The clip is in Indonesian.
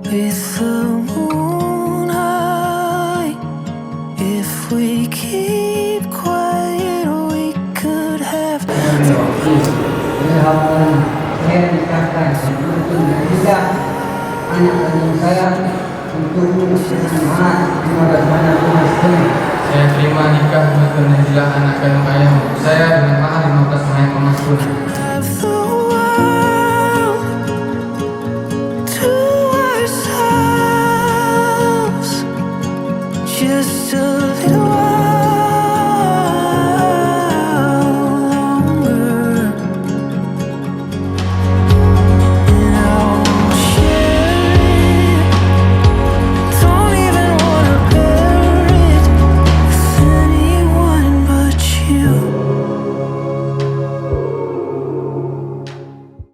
with the moon high. If we keep quiet, we could have. Saya nikahkan untuk juga anak kandung saya untuk semangat 15 bulan Ramadan. Saya terima nikah dengan anak kandung ayahmu saya dengan mahar 15 mahar emas tunai.